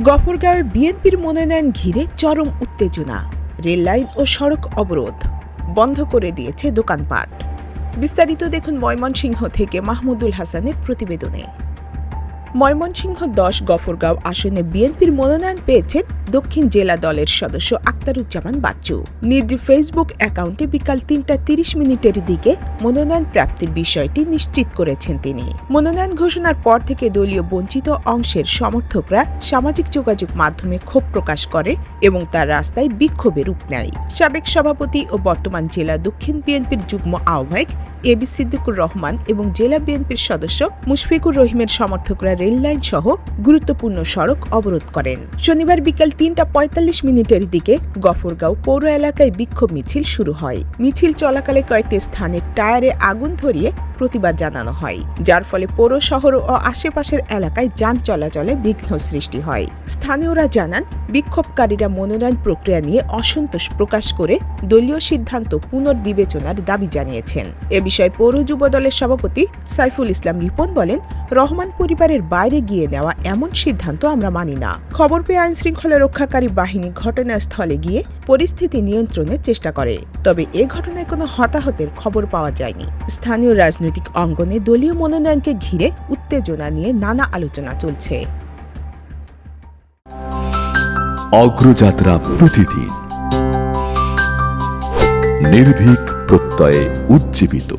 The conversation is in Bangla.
গফরগাঁওয়ে বিএনপির মনোনয়ন ঘিরে চরম উত্তেজনা। রেললাইন ও সড়ক অবরোধ, বন্ধ করে দিয়েছে দোকানপাট। বিস্তারিত দেখুন ময়মনসিংহ থেকে মাহমুদুল হাসানের প্রতিবেদনে। ময়মনসিংহ ১০ গফরগাঁও আসনে বিএনপির মনোনয়ন পেয়েছেন দক্ষিণ জেলা দলের সদস্য আক্তারুজ্জামান বাচ্চু। নিজ ফেসবুক অ্যাকাউন্টে বিকাল ৩টা ৩০ দিকে মনোনয়ন প্রাপ্তির বিষয়টি নিশ্চিত করেছেন তিনি। মনোনয়ন ঘোষণার পর থেকে দলীয় বঞ্চিত অংশের সমর্থকরা সামাজিক যোগাযোগ মাধ্যমে ক্ষোভ প্রকাশ করে এবং তার রাস্তায় বিক্ষোভে রূপ নেয়। সাবেক সভাপতি ও বর্তমান জেলা দক্ষিণ বিএনপির যুগ্ম আহ্বায়ক এবি সিদ্দিকুর রহমান এবং জেলা বিএনপির সদস্য মুশফিকুর রহিমের সমর্থকরা রেললাইন সহ গুরুত্বপূর্ণ সড়ক অবরোধ করেন। শনিবার বিকাল ৩টা ৪৫ দিকে গফরগাঁও পৌর এলাকায় বিক্ষোভ মিছিল শুরু হয়। মিছিল চলাকালে কয়েকটি স্থানে টায়ারে আগুন ধরিয়ে প্রতিবাদ জানানো হয়, যার ফলে পৌর শহর ও আশেপাশের এলাকায় যান চলাচলে বিঘ্ন সৃষ্টি হয়। স্থানীয়রা জানান, বিক্ষোভকারীরা মনোনয়ন প্রক্রিয়া নিয়ে অসন্তোষ প্রকাশ করে দলীয় সিদ্ধান্ত পুনর্বিবেচনার দাবি জানিয়েছেন। এ বিষয়ে পৌর যুব দলের সভাপতি সাইফুল ইসলাম রিপন বলেন, রহমান পরিবারের বাইরে গিয়ে নেওয়া এমন সিদ্ধান্ত আমরা মানি না। খবর পেয়ে আইনশৃঙ্খলা রক্ষাকারী বাহিনী ঘটনাস্থলে গিয়ে পরিস্থিতি নিয়ন্ত্রণের চেষ্টা করে, তবে এ ঘটনায় কোনো হতাহতের খবর পাওয়া যায়নি। স্থানীয় রাজনৈতিক অঙ্গনে দলীয় মনোনয়নকে ঘিরে উত্তেজনা নিয়ে নানা আলোচনা চলছে। অগ্রযাত্রা প্রতিদিন, নির্ভীক প্রত্যয়ে উজ্জীবিত।